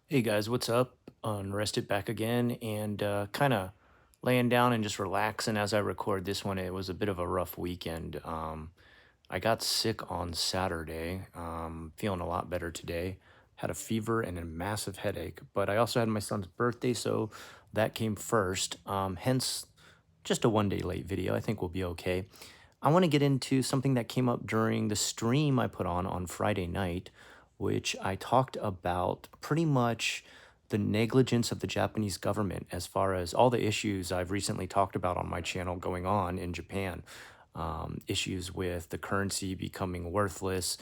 Hey guys, what's up? Unrested back again and kind of laying down and just relaxing as I record this one. It was a bit of a rough weekend. I got sick on Saturday, feeling a lot better today. Had a fever and a massive headache, but I also had my son's birthday, so that came first. Hence, just a 1 day late video. I think we'll be okay. I want to get into something that came up during the stream I put on Friday night, which I talked about pretty much the negligence of the Japanese government as far as all the issues I've recently talked about on my channel going on in Japan. Issues with the currency becoming worthless,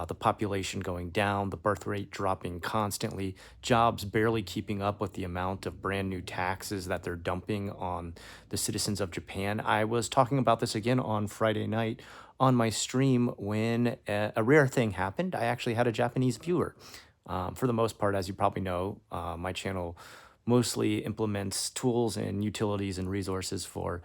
the population going down, the birth rate dropping constantly, jobs barely keeping up with the amount of brand new taxes that they're dumping on the citizens of Japan. I was talking about this again on Friday night on my stream when a rare thing happened. I actually had a Japanese viewer. For the most part, as you probably know, my channel mostly implements tools and utilities and resources for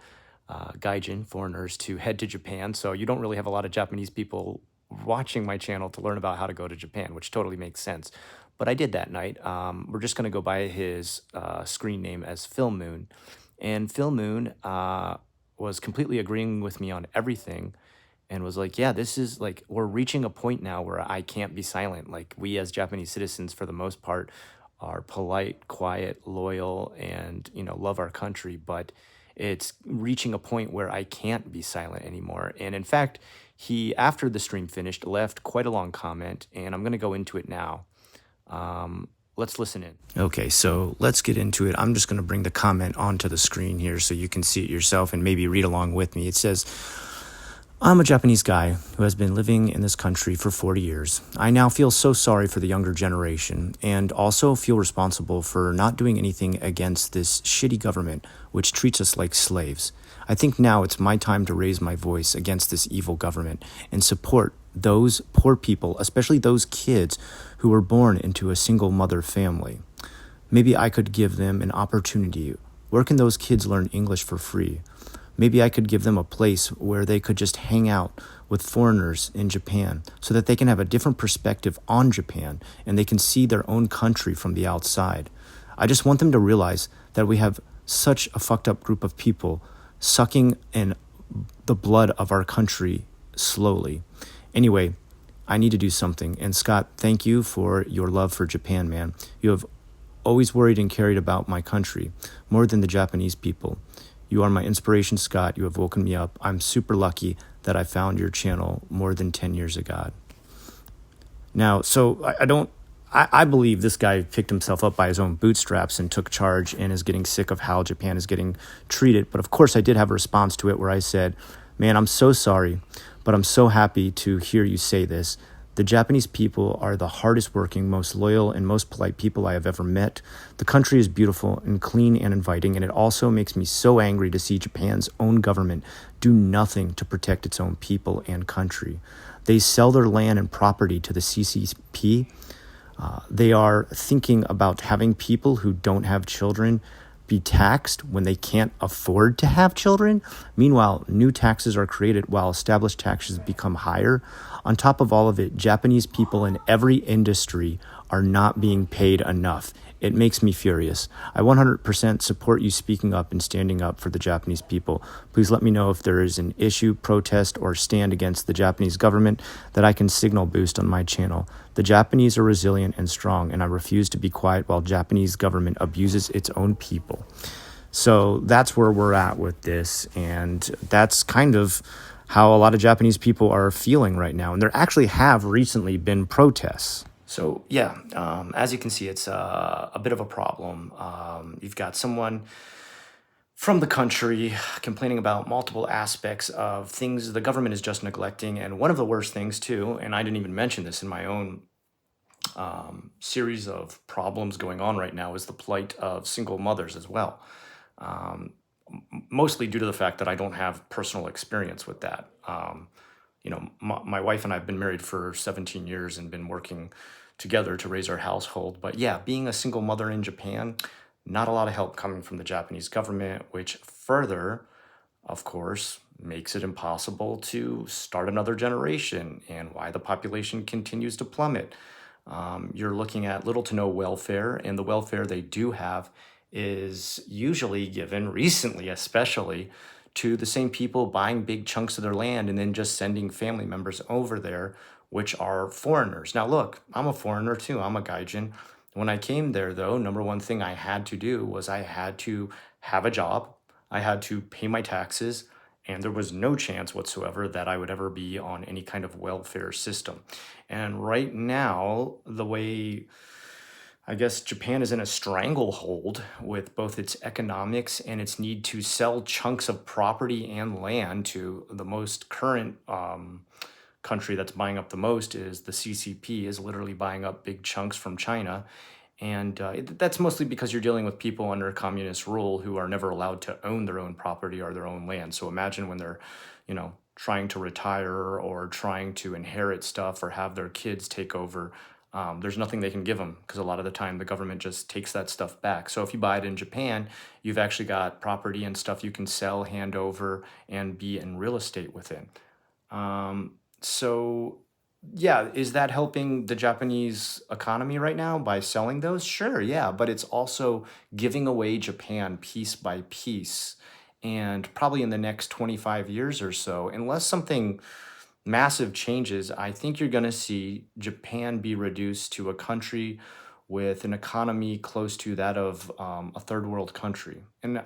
gaijin, foreigners, to head to Japan. So you don't really have a lot of Japanese people watching my channel to learn about how to go to Japan, which totally makes sense. But I did that night. We're just going to go by his screen name as Phil Moon. And Phil Moon was completely agreeing with me on everything and was like, yeah, this is like, we're reaching a point now where I can't be silent. Like, we as Japanese citizens, for the most part, are polite, quiet, loyal, and, love our country. But it's reaching a point where I can't be silent anymore. And in fact, he, after the stream finished, left quite a long comment, and I'm going to go into it now. Let's listen in. Okay, so let's get into it. I'm just going to bring the comment onto the screen here so you can see it yourself and maybe read along with me. It says, I'm a Japanese guy who has been living in this country for 40 years. I now feel so sorry for the younger generation and also feel responsible for not doing anything against this shitty government which treats us like slaves. I think now it's my time to raise my voice against this evil government and support those poor people, especially those kids who were born into a single mother family. Maybe I could give them an opportunity. Where can those kids learn English for free? Maybe I could give them a place where they could just hang out with foreigners in Japan so that they can have a different perspective on Japan and they can see their own country from the outside. I just want them to realize that we have such a fucked up group of people sucking in the blood of our country slowly. Anyway, I need to do something. And Scott, thank you for your love for Japan, man. You have always worried and cared about my country more than the Japanese people. You are my inspiration, Scott. You have woken me up. I'm super lucky that I found your channel more than 10 years ago. Now, so I believe this guy picked himself up by his own bootstraps and took charge and is getting sick of how Japan is getting treated. But of course, I did have a response to it where I said, man, I'm so sorry, but I'm so happy to hear you say this. The Japanese people are the hardest working, most loyal, and most polite people I have ever met. The country is beautiful and clean and inviting, and it also makes me so angry to see Japan's own government do nothing to protect its own people and country. They sell their land and property to the CCP. They are thinking about having people who don't have children be taxed when they can't afford to have children. Meanwhile, new taxes are created while established taxes become higher. On top of all of it, Japanese people in every industry are not being paid enough. It makes me furious. I 100% support you speaking up and standing up for the Japanese people. Please let me know if there is an issue, protest, or stand against the Japanese government that I can signal boost on my channel. The Japanese are resilient and strong, and I refuse to be quiet while Japanese government abuses its own people. So that's where we're at with this, and that's kind of how a lot of Japanese people are feeling right now. And there actually have recently been protests. So yeah, as you can see, it's a bit of a problem. You've got someone from the country complaining about multiple aspects of things the government is just neglecting. And one of the worst things too, and I didn't even mention this in my own series of problems going on right now, is the plight of single mothers as well. Mostly due to the fact that I don't have personal experience with that. My wife and I have been married for 17 years and been working together to raise our household. But yeah, being a single mother in Japan, not a lot of help coming from the Japanese government, which further, of course, makes it impossible to start another generation and why the population continues to plummet. You're looking at little to no welfare, and the welfare they do have is usually given, recently especially, to the same people buying big chunks of their land and then just sending family members over there, which are foreigners. Now, look, I'm a foreigner too, I'm a Gaijin. When I came there, though, number one thing I had to do was I had to have a job, I had to pay my taxes, and there was no chance whatsoever that I would ever be on any kind of welfare system. And right now, the way I guess Japan is in a stranglehold with both its economics and its need to sell chunks of property and land to the most current country that's buying up the most is the CCP is literally buying up big chunks from China. And that's mostly because you're dealing with people under communist rule who are never allowed to own their own property or their own land. So imagine when they're, trying to retire or trying to inherit stuff or have their kids take over. There's nothing they can give them because a lot of the time the government just takes that stuff back. So if you buy it in Japan, you've actually got property and stuff you can sell, hand over, and be in real estate within. So yeah, is that helping the Japanese economy right now by selling those? Sure, yeah, but it's also giving away Japan piece by piece. And probably in the next 25 years or so, unless something massive changes, I think you're going to see Japan be reduced to a country with an economy close to that of a third world country. And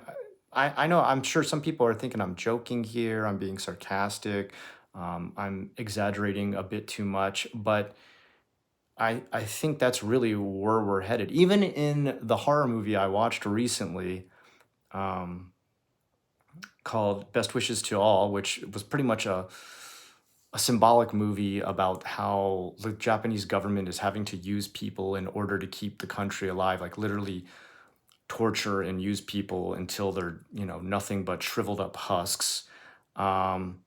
I know, I'm sure some people are thinking I'm joking here, I'm being sarcastic, I'm exaggerating a bit too much, but I think that's really where we're headed. Even in the horror movie I watched recently, um, called Best Wishes to All, which was pretty much a symbolic movie about how the Japanese government is having to use people in order to keep the country alive, like literally torture and use people until they're, nothing but shriveled up husks. Um,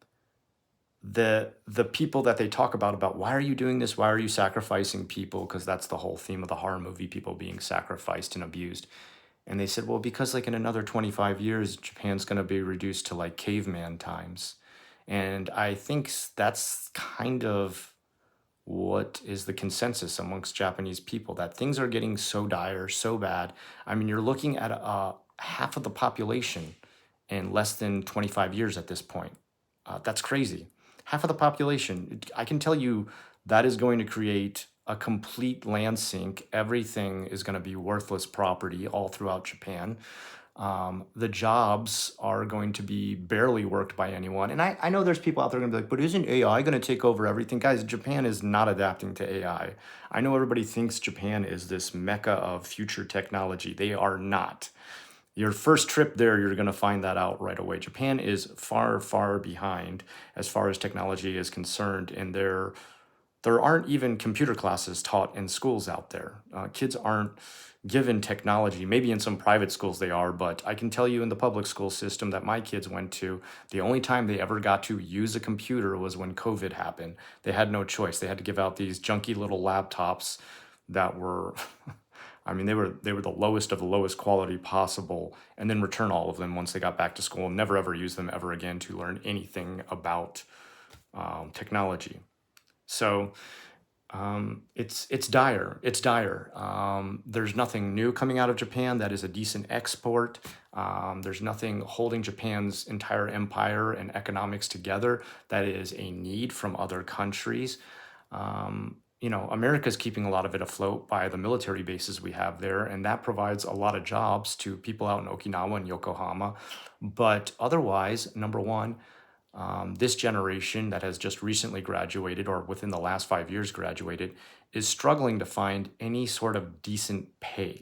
the people that they talk about why are you doing this? Why are you sacrificing people? Because that's the whole theme of the horror movie, people being sacrificed and abused. And they said, well, because like in another 25 years, Japan's going to be reduced to like caveman times. And I think that's kind of what is the consensus amongst Japanese people, that things are getting so dire, so bad. I mean, you're looking at half of the population in less than 25 years at this point. That's crazy. Half of the population. I can tell you that is going to create a complete land sink. Everything is going to be worthless property all throughout Japan. The jobs are going to be barely worked by anyone. And I know there's people out there going to be like, but isn't AI going to take over everything? Guys, Japan is not adapting to AI. I know everybody thinks Japan is this mecca of future technology. They are not. Your first trip there, you're going to find that out right away. Japan is far, far behind as far as technology is concerned, and there aren't even computer classes taught in schools out there. Kids aren't given technology. Maybe in some private schools they are, but I can tell you in the public school system that my kids went to, the only time they ever got to use a computer was when COVID happened. They had no choice. They had to give out these junky little laptops that were I mean, they were the lowest of the lowest quality possible, and then return all of them once they got back to school and never ever use them ever again to learn anything about technology. So it's dire. It's dire. There's nothing new coming out of Japan that is a decent export. There's nothing holding Japan's entire empire and economics together that is a need from other countries. America's keeping a lot of it afloat by the military bases we have there, and that provides a lot of jobs to people out in Okinawa and Yokohama. But otherwise, number one, this generation that has just recently graduated or within the last 5 years graduated is struggling to find any sort of decent pay.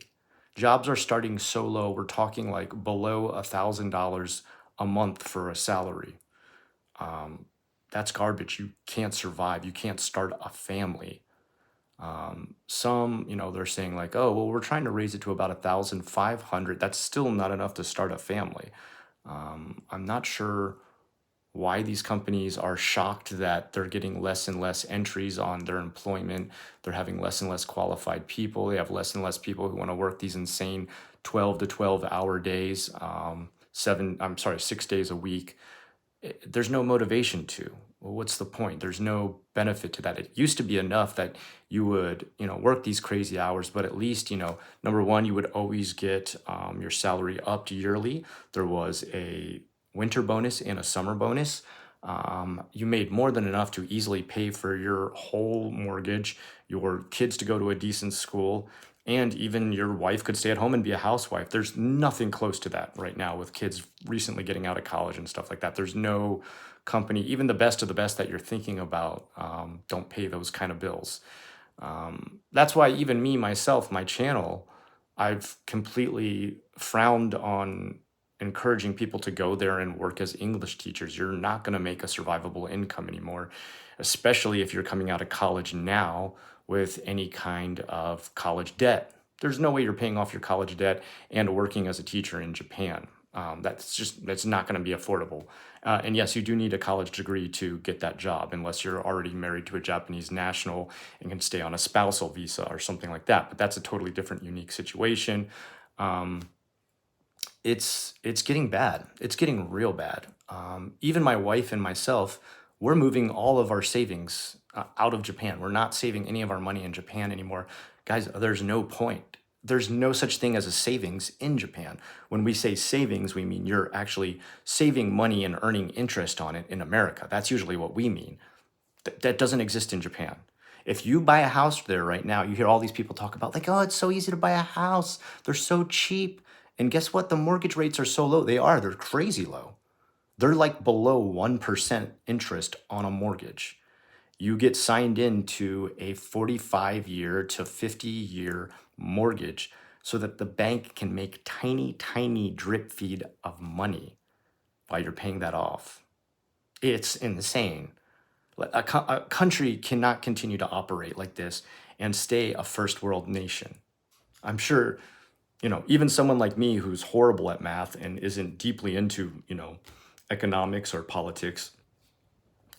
Jobs are starting so low, we're talking like below $1,000 a month for a salary. Um, that's garbage. You can't survive. You can't start a family. Some, they're saying like, oh, well, we're trying to raise it to about 1,500. That's still not enough to start a family. I'm not sure why these companies are shocked that they're getting less and less entries on their employment. They're having less and less qualified people. They have less and less people who want to work these insane 12 to 12 hour days, 6 days a week. there's no motivation to. Well, what's the point? There's no benefit to that. It used to be enough that you would, work these crazy hours, but at least, number one, you would always get your salary upped yearly. There was a winter bonus and a summer bonus. You made more than enough to easily pay for your whole mortgage, your kids to go to a decent school, and even your wife could stay at home and be a housewife. There's nothing close to that right now with kids recently getting out of college and stuff like that. There's no company, even the best of the best that you're thinking about, don't pay those kind of bills. That's why even me, myself, my channel, I've completely frowned on encouraging people to go there and work as English teachers. You're not going to make a survivable income anymore, especially if you're coming out of college now with any kind of college debt. There's no way you're paying off your college debt and working as a teacher in Japan. That's not going to be affordable. And yes, you do need a college degree to get that job, unless you're already married to a Japanese national and can stay on a spousal visa or something like that. But that's a totally different, unique situation. Um, it's getting bad. It's getting real bad. Even my wife and myself, we're moving all of our savings out of Japan. We're not saving any of our money in Japan anymore. Guys, there's no point. There's no such thing as a savings in Japan. When we say savings, we mean you're actually saving money and earning interest on it in America. That's usually what we mean. That doesn't exist in Japan. If you buy a house there right now, you hear all these people talk about, like, oh, it's so easy to buy a house. They're so cheap. And guess what? The mortgage rates are so low. They're crazy low. They're like below 1% interest on a mortgage. You get signed into a 45-year to 50-year mortgage so that the bank can make tiny, tiny drip feed of money while you're paying that off. It's insane. A country cannot continue to operate like this and stay a first world nation. I'm sure, even someone like me who's horrible at math and isn't deeply into, economics or politics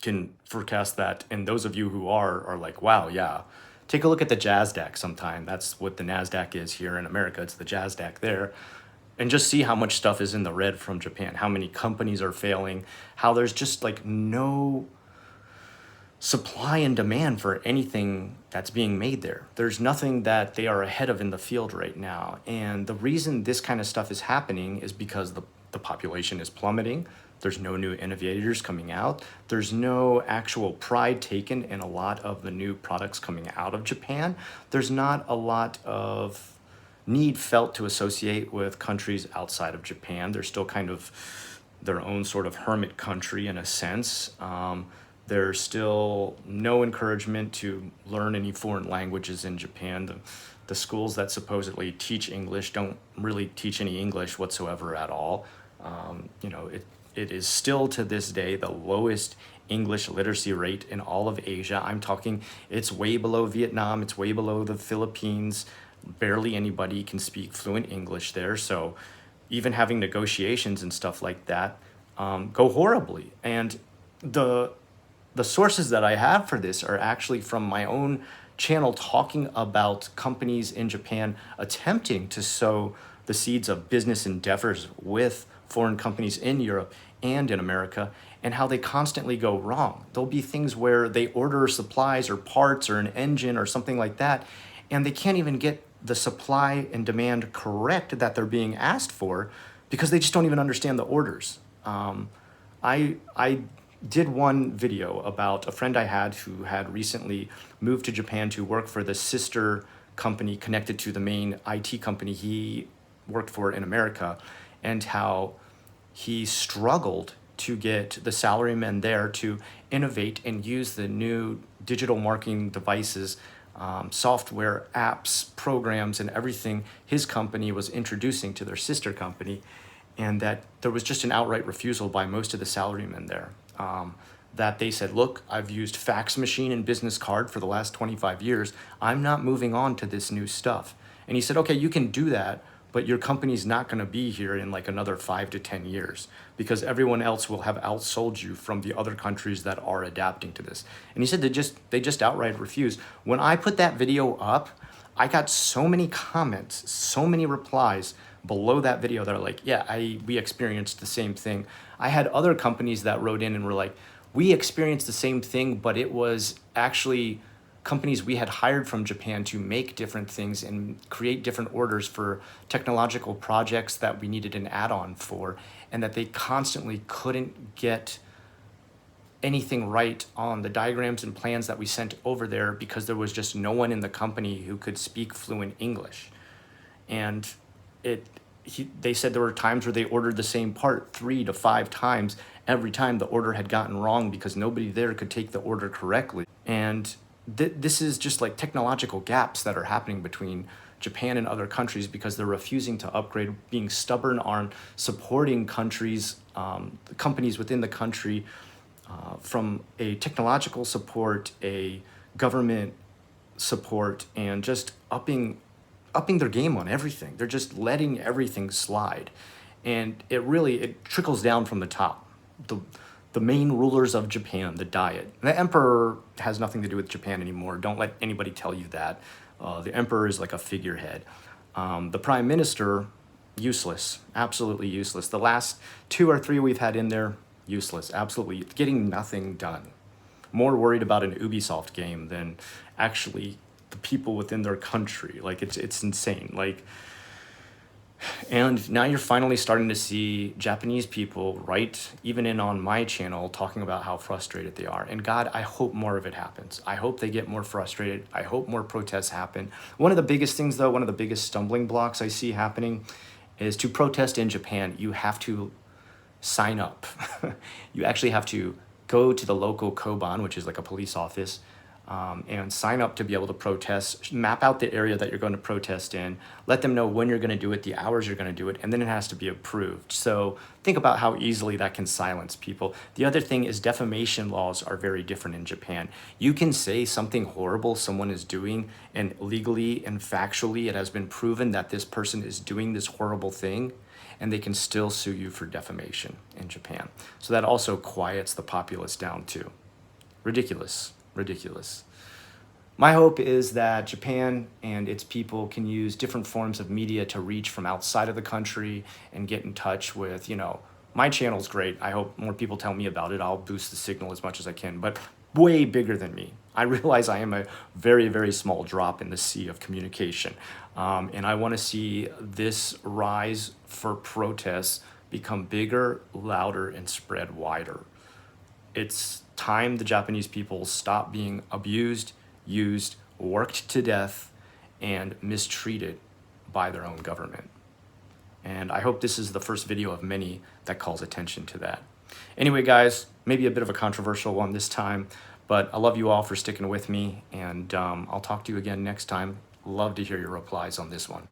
can forecast that. And those of you who are like, wow, yeah, take a look at the JASDAQ sometime. That's what the NASDAQ is here in America. It's the JASDAQ there. And just see how much stuff is in the red from Japan, how many companies are failing, how there's just like no supply and demand for anything that's being made there. There's nothing that they are ahead of in the field right now. And the reason this kind of stuff is happening is because the population is plummeting. There's no new innovators coming out. There's no actual pride taken in a lot of the new products coming out of Japan. There's not a lot of need felt to associate with countries outside of Japan. They're still kind of their own sort of hermit country in a sense. There's still no encouragement to learn any foreign languages in Japan. The schools that supposedly teach English don't really teach any English whatsoever at all. It is still to this day the lowest English literacy rate in all of Asia. I'm talking, it's way below Vietnam, it's way below the Philippines. Barely anybody can speak fluent English there. So even having negotiations and stuff like that go horribly. And the sources that I have for this are actually from my own channel talking about companies in Japan attempting to sow the seeds of business endeavors with foreign companies in Europe and in America, and how they constantly go wrong. There'll be things where they order supplies or parts or an engine or something like that, and they can't even get the supply and demand correct that they're being asked for because they just don't even understand the orders. I did one video about a friend I had who had recently moved to Japan to work for the sister company connected to the main IT company he worked for in America, and how he struggled to get the salarymen there to innovate and use the new digital marketing devices, software, apps, programs, and everything his company was introducing to their sister company, and that there was just an outright refusal by most of the salarymen there. That they said, look, I've used fax machine and business card for the last 25 years. I'm not moving on to this new stuff. And he said, okay, you can do that, but your company's not going to be here in like another 5 to 10 years because everyone else will have outsold you from the other countries that are adapting to this. And he said they just outright refuse. When I put that video up, I got so many comments, so many replies below that video that are like, yeah, we experienced the same thing. I had other companies that wrote in and were like, we experienced the same thing, but it was actually companies we had hired from Japan to make different things and create different orders for technological projects that we needed an add-on for, and that they constantly couldn't get anything right on the diagrams and plans that we sent over there because there was just no one in the company who could speak fluent English. And they said there were times where they ordered the same part 3 to 5 times. Every time the order had gotten wrong because nobody there could take the order correctly. And this is just like technological gaps that are happening between Japan and other countries because they're refusing to upgrade, being stubborn on supporting countries, companies within the country, from a technological support, a government support, and just upping their game on everything. They're just letting everything slide. And it trickles down from the top. The main rulers of Japan, the Diet. The emperor has nothing to do with Japan anymore. Don't let anybody tell you that. The emperor is like a figurehead. The prime minister, useless, absolutely useless. The last 2 or 3 we've had in there, useless, absolutely getting nothing done. More worried about an Ubisoft game than actually the people within their country. Like it's insane. Like, and now you're finally starting to see Japanese people write even in on my channel talking about how frustrated they are. And God, I hope more of it happens. I hope they get more frustrated. I hope more protests happen. One of the biggest things though, one of the biggest stumbling blocks I see happening is to protest in Japan, you have to sign up. You actually have to go to the local koban, which is like a police office, and sign up to be able to protest, map out the area that you're going to protest in, let them know when you're going to do it, the hours you're going to do it, and then it has to be approved. So think about how easily that can silence people. The other thing is defamation laws are very different in Japan. You can say something horrible someone is doing, and legally and factually it has been proven that this person is doing this horrible thing, and they can still sue you for defamation in Japan. So that also quiets the populace down too. Ridiculous, ridiculous. My hope is that Japan and its people can use different forms of media to reach from outside of the country and get in touch with, my channel's great. I hope more people tell me about it. I'll boost the signal as much as I can, but way bigger than me. I realize I am a very, very small drop in the sea of communication. And I want to see this rise for protests become bigger, louder, and spread wider. It's time the Japanese people stop being abused, used, worked to death, and mistreated by their own government. And I hope this is the first video of many that calls attention to that. Anyway, guys, maybe a bit of a controversial one this time, but I love you all for sticking with me, and I'll talk to you again next time. Love to hear your replies on this one.